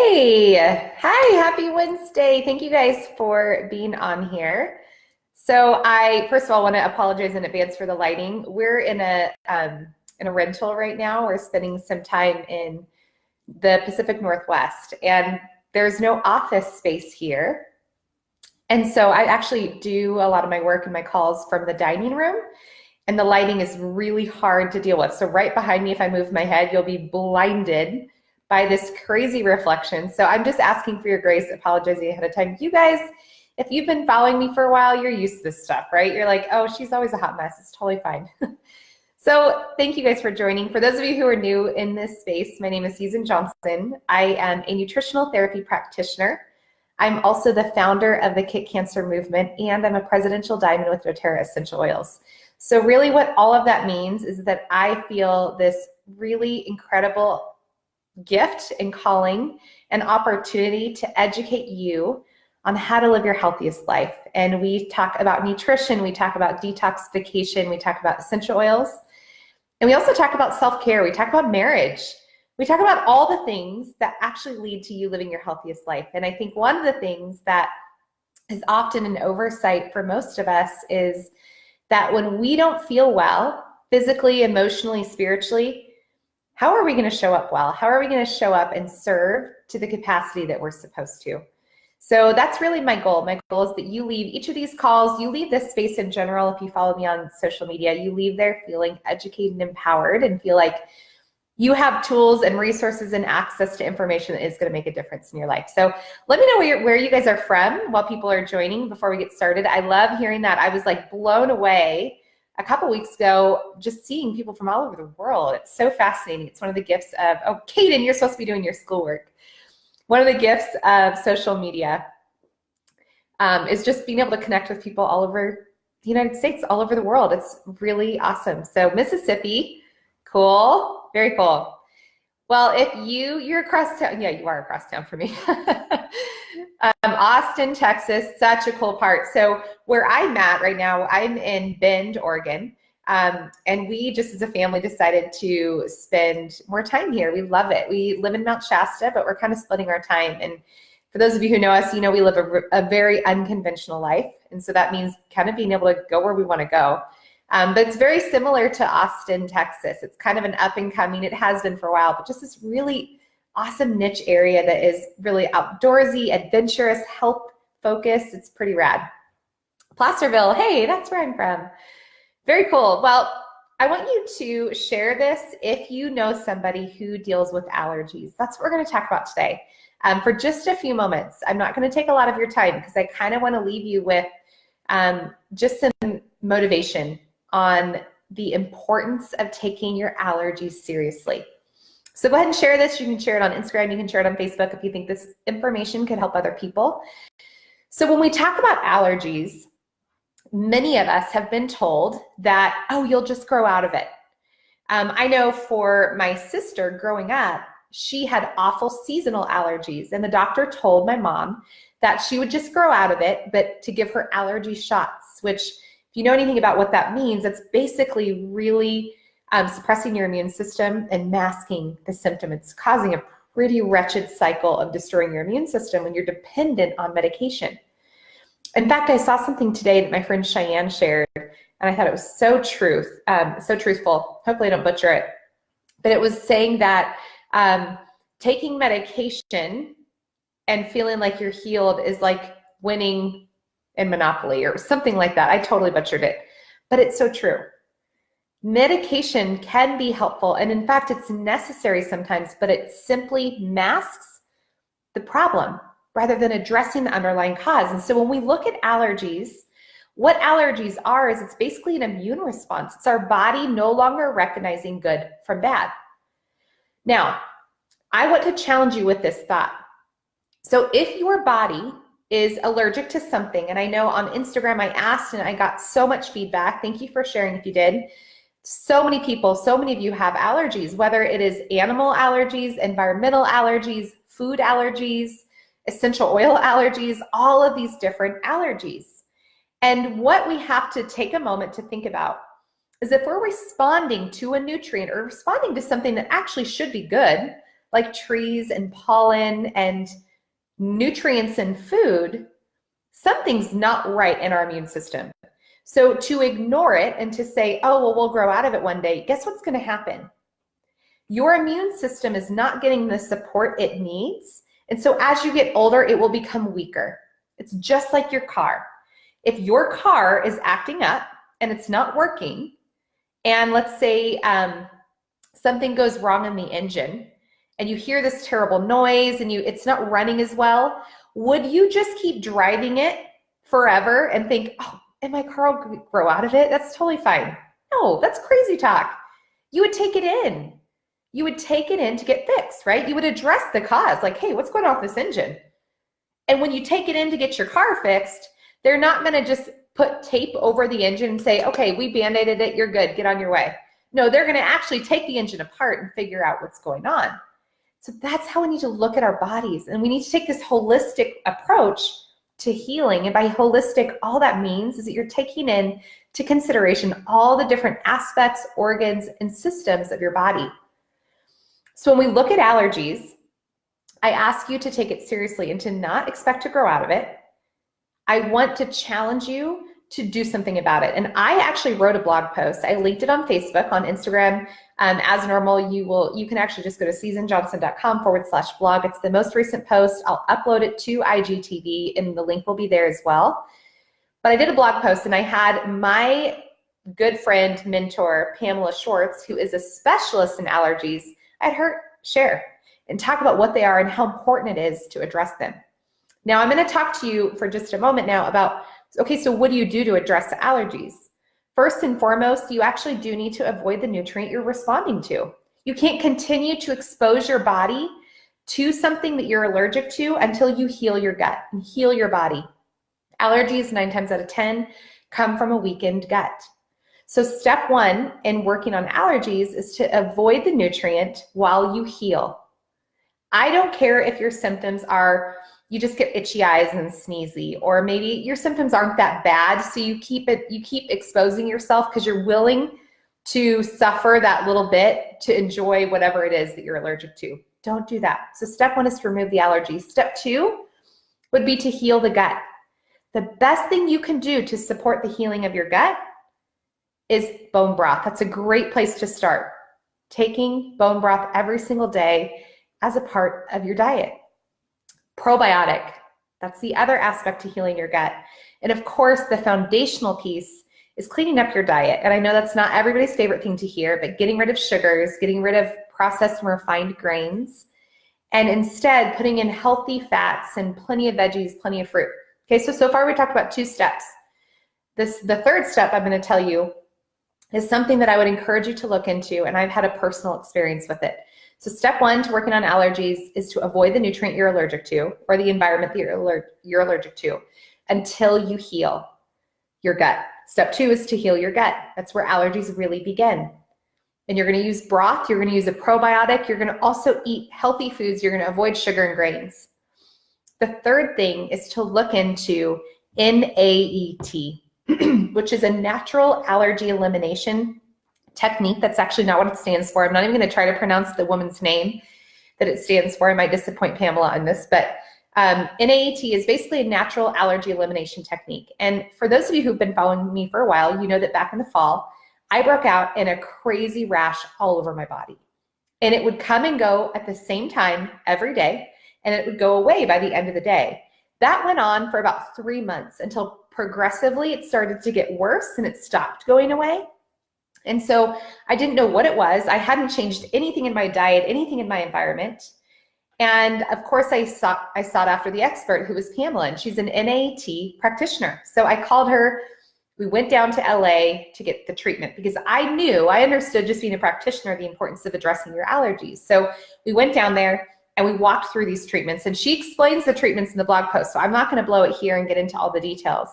Hey, hi, happy Wednesday. Thank you guys for being on here. So I first of all want to apologize in advance for the lighting. We're in a rental right now. We're spending some time in the Pacific Northwest, and there's no office space here. And so I actually do a lot of my work and my calls from the dining room, and the lighting is really hard to deal with. So right behind me, if I move my head, you'll be blinded by this crazy reflection. So I'm just asking for your grace, apologizing ahead of time. You guys, if you've been following me for a while, you're used to this stuff, right? You're like, oh, she's always a hot mess. It's totally fine. So thank you guys for joining. For those of you who are new in this space, my name is Susan Johnson. I am a nutritional therapy practitioner. I'm also the founder of the Kick Cancer Movement, and I'm a presidential diamond with doTERRA essential oils. So really what all of that means is that I feel this really incredible gift and calling and opportunity to educate you on how to live your healthiest life. And we talk about nutrition, we talk about detoxification, we talk about essential oils, and we also talk about self-care, we talk about marriage, we talk about all the things that actually lead to you living your healthiest life. And I think one of the things that is often an oversight for most of us is that when we don't feel well, physically, emotionally, spiritually, how are we going to show up well? How are we going to show up and serve to the capacity that we're supposed to? So that's really my goal. My goal is that you leave each of these calls, you leave this space in general, if you follow me on social media, you leave there feeling educated and empowered and feel like you have tools and resources and access to information that is going to make a difference in your life. So let me know where you guys are from while people are joining before we get started. I love hearing that. I was like blown away a couple weeks ago, just seeing people from all over the world. It's so fascinating. It's one of the gifts of, oh, Kaden, you're supposed to be doing your schoolwork. One of the gifts of social media is just being able to connect with people all over the United States, all over the world. It's really awesome. So Mississippi, cool, very cool. Well, if you're across town, yeah, you are across town for me. Austin, Texas, such a cool part. So where I'm at right now, I'm in Bend, Oregon. And we just as a family decided to spend more time here. We love it. We live in Mount Shasta, but we're kind of splitting our time. And for those of you who know us, you know we live a very unconventional life. And so that means kind of being able to go where we want to go. But it's very similar to Austin, Texas. It's kind of an up and coming, it has been for a while, but just this really awesome niche area that is really outdoorsy, adventurous, health focused. It's pretty rad. Placerville, hey, that's where I'm from. Very cool. Well, I want you to share this if you know somebody who deals with allergies. That's what we're going to talk about today. For just a few moments. I'm not going to take a lot of your time because I kind of want to leave you with just some motivation on the importance of taking your allergies seriously. So go ahead and share this. You can share it on Instagram. You can share it on Facebook if you think this information could help other people. So when we talk about allergies, many of us have been told that, oh, you'll just grow out of it. I know for my sister growing up, she had awful seasonal allergies, and the doctor told my mom that she would just grow out of it, but to give her allergy shots, which if you know anything about what that means, it's basically really suppressing your immune system and masking the symptom. It's causing a pretty wretched cycle of destroying your immune system when you're dependent on medication. In fact, I saw something today that my friend Cheyenne shared, and I thought it was so truthful. Hopefully I don't butcher it. But it was saying that taking medication and feeling like you're healed is like winning in Monopoly or something like that. I totally butchered it, but it's so true. Medication can be helpful, and in fact, it's necessary sometimes, but it simply masks the problem rather than addressing the underlying cause. And so when we look at allergies, what allergies are is it's basically an immune response. It's our body no longer recognizing good from bad. Now, I want to challenge you with this thought. So if your body is allergic to something, and I know on Instagram I asked and I got so much feedback. Thank you for sharing if you did. So many people, so many of you have allergies, whether it is animal allergies, environmental allergies, food allergies, essential oil allergies, all of these different allergies. And what we have to take a moment to think about is if we're responding to a nutrient or responding to something that actually should be good, like trees and pollen and nutrients in food, something's not right in our immune system. So to ignore it and to say, oh, well, we'll grow out of it one day, guess what's going to happen? Your immune system is not getting the support it needs. And so as you get older, it will become weaker. It's just like your car. If your car is acting up and it's not working, and let's say something goes wrong in the engine, and you hear this terrible noise and it's not running as well, would you just keep driving it forever and think, oh, and my car will grow out of it? That's totally fine. No, that's crazy talk. You would take it in. You would take it in to get fixed, right? You would address the cause, like, hey, what's going on with this engine? And when you take it in to get your car fixed, they're not going to just put tape over the engine and say, okay, we band-aided it, you're good, get on your way. No, they're going to actually take the engine apart and figure out what's going on. So that's how we need to look at our bodies. And we need to take this holistic approach to healing. And by holistic, all that means is that you're taking in to consideration all the different aspects, organs, and systems of your body. So when we look at allergies, I ask you to take it seriously and to not expect to grow out of it. I want to challenge you to do something about it. And I actually wrote a blog post. I linked it on Facebook, on Instagram. As normal, you can actually just go to susanjohnson.com/blog. It's the most recent post. I'll upload it to IGTV and the link will be there as well. But I did a blog post and I had my good friend, mentor, Pamela Schwartz, who is a specialist in allergies. I had her share and talk about what they are and how important it is to address them. Now, I'm going to talk to you for just a moment now about, okay, so what do you do to address allergies? First and foremost, you actually do need to avoid the nutrient you're responding to. You can't continue to expose your body to something that you're allergic to until you heal your gut and heal your body. Allergies, 9 times out of 10, come from a weakened gut. So step one in working on allergies is to avoid the nutrient while you heal. I don't care if your symptoms are you just get itchy eyes and sneezy, or maybe your symptoms aren't that bad, so you keep exposing yourself because you're willing to suffer that little bit to enjoy whatever it is that you're allergic to. Don't do that. So step one is to remove the allergy. Step two would be to heal the gut. The best thing you can do to support the healing of your gut is bone broth. That's a great place to start. Taking bone broth every single day as a part of your diet. Probiotic, that's the other aspect to healing your gut. And of course, the foundational piece is cleaning up your diet. And I know that's not everybody's favorite thing to hear, but getting rid of sugars, getting rid of processed and refined grains, and instead putting in healthy fats and plenty of veggies, plenty of fruit. Okay, so far we talked about 2 steps. The third step I'm going to tell you is something that I would encourage you to look into, and I've had a personal experience with it. So step one to working on allergies is to avoid the nutrient you're allergic to or the environment that you're allergic to until you heal your gut. Step two is to heal your gut. That's where allergies really begin. And you're going to use broth. You're going to use a probiotic. You're going to also eat healthy foods. You're going to avoid sugar and grains. The third thing is to look into NAET, which is a natural allergy elimination technique. That's actually not what it stands for. I'm not even going to try to pronounce the woman's name that it stands for. I might disappoint Pamela on this, but NAET is basically a natural allergy elimination technique. And for those of you who've been following me for a while, you know that back in the fall, I broke out in a crazy rash all over my body. And it would come and go at the same time every day, and it would go away by the end of the day. That went on for about 3 months until progressively it started to get worse and it stopped going away. And so I didn't know what it was. I hadn't changed anything in my diet, anything in my environment. And of course I sought after the expert, who was Pamela, and she's an NAET practitioner. So I called her. We went down to LA to get the treatment because I understood just being a practitioner, the importance of addressing your allergies. So we went down there and we walked through these treatments, and she explains the treatments in the blog post. So I'm not going to blow it here and get into all the details.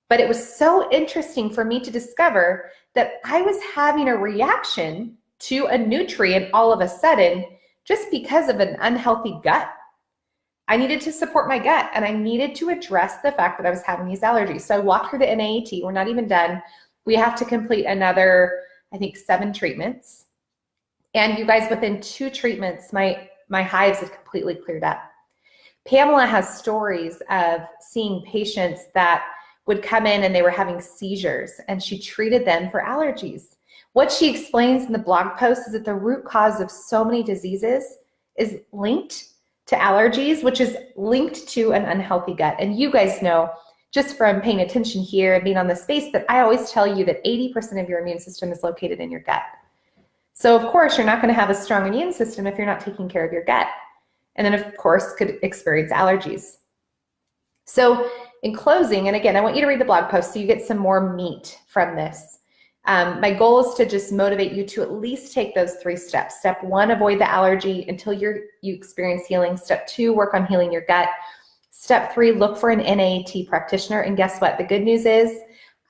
But it was so interesting for me to discover that I was having a reaction to a nutrient all of a sudden just because of an unhealthy gut. I needed to support my gut, and I needed to address the fact that I was having these allergies. So I walked through the NAET. We're not even done. We have to complete another, I think, 7 treatments. And you guys, within 2 treatments, my my hives had completely cleared up. Pamela has stories of seeing patients that would come in and they were having seizures, and she treated them for allergies. What she explains in the blog post is that the root cause of so many diseases is linked to allergies, which is linked to an unhealthy gut. And you guys know, just from paying attention here and being on this space, that I always tell you that 80% of your immune system is located in your gut. So of course, you're not going to have a strong immune system if you're not taking care of your gut. And then of course, could experience allergies. So in closing, and again, I want you to read the blog post so you get some more meat from this. My goal is to just motivate you to at least take those 3 steps. Step 1, avoid the allergy until you experience healing. Step 2, work on healing your gut. Step 3, look for an NAT practitioner. And guess what? The good news is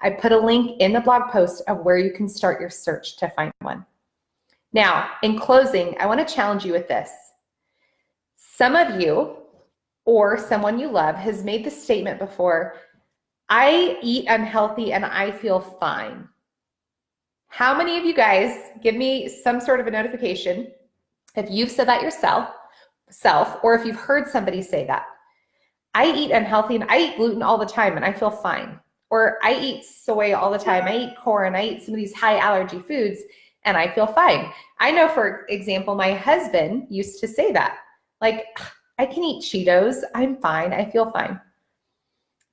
I put a link in the blog post of where you can start your search to find one. Now, in closing, I want to challenge you with this. Some of you or someone you love has made the statement before, I eat unhealthy and I feel fine. How many of you guys give me some sort of a notification if you've said that yourself, or if you've heard somebody say that? I eat unhealthy and I eat gluten all the time and I feel fine. Or I eat soy all the time, I eat corn, I eat some of these high allergy foods and I feel fine. I know, for example, my husband used to say that. Like, I can eat Cheetos, I'm fine, I feel fine.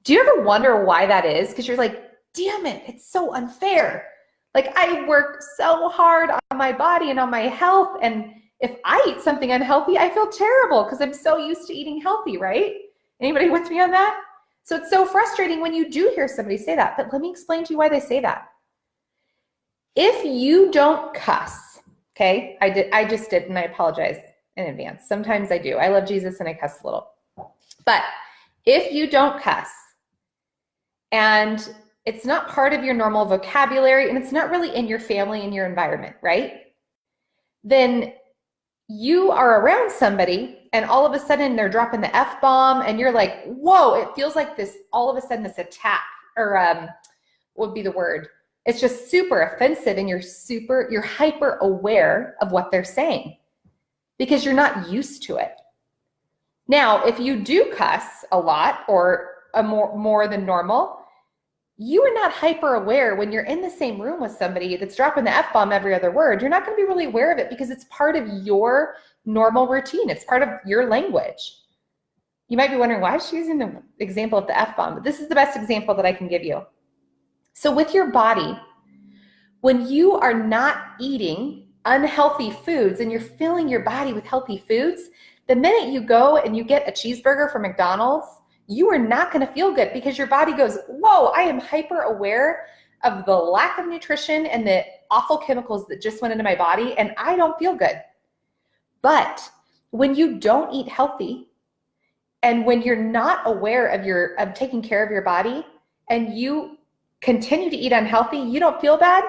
Do you ever wonder why that is? Because you're like, damn it, it's so unfair. Like, I work so hard on my body and on my health, and if I eat something unhealthy, I feel terrible because I'm so used to eating healthy, right? Anybody with me on that? So it's so frustrating when you do hear somebody say that, but let me explain to you why they say that. If you don't cuss, okay, I just did, and I apologize in advance. Sometimes I do. I love Jesus and I cuss a little. But if you don't cuss and it's not part of your normal vocabulary and it's not really in your family and your environment, right? Then you are around somebody and all of a sudden they're dropping the F-bomb and you're like, whoa, it feels like this, all of a sudden this attack, or what would be the word? It's just super offensive and you're hyper aware of what they're saying, because you're not used to it. Now, if you do cuss a lot or more than normal, you are not hyper aware when you're in the same room with somebody that's dropping the F-bomb every other word. You're not going to be really aware of it because it's part of your normal routine. It's part of your language. You might be wondering, why is she using the example of the F-bomb? But this is the best example that I can give you. So with your body, when you are not eating unhealthy foods and you're filling your body with healthy foods, the minute you go and you get a cheeseburger from McDonald's, you are not going to feel good because your body goes, whoa, I am hyper aware of the lack of nutrition and the awful chemicals that just went into my body, and I don't feel good. But when you don't eat healthy and when you're not aware of taking care of your body and you continue to eat unhealthy, you don't feel bad.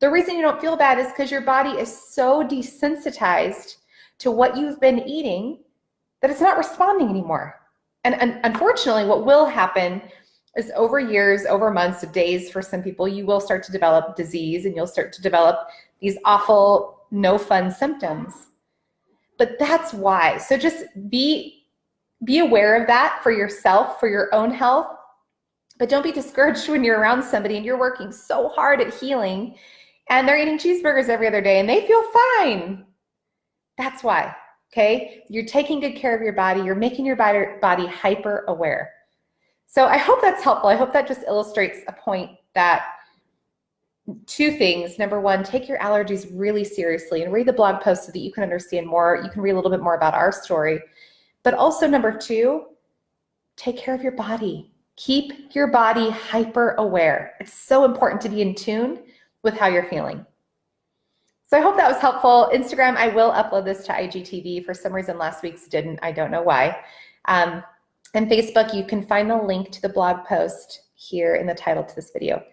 The reason you don't feel bad is because your body is so desensitized to what you've been eating that it's not responding anymore. And unfortunately, what will happen is over years, over months, days for some people, you will start to develop disease and you'll start to develop these awful, no fun symptoms. But that's why. So just be aware of that for yourself, for your own health. But don't be discouraged when you're around somebody and you're working so hard at healing and they're eating cheeseburgers every other day and they feel fine. That's why, okay? You're taking good care of your body. You're making your body hyper aware. So I hope that's helpful. I hope that just illustrates a point that 2 things. Number 1, take your allergies really seriously and read the blog post so that you can understand more. You can read a little bit more about our story. But also number 2, take care of your body. Keep your body hyper aware. It's so important to be in tune with how you're feeling. So I hope that was helpful. Instagram, I will upload this to IGTV. For some reason, last week's didn't. I don't know why. And Facebook, you can find the link to the blog post here in the title to this video.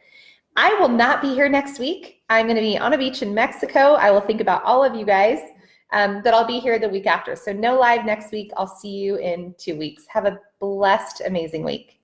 I will not be here next week. I'm going to be on a beach in Mexico. I will think about all of you guys, that I'll be here the week after. So no live next week. I'll see you in 2 weeks. Have a blessed, amazing week.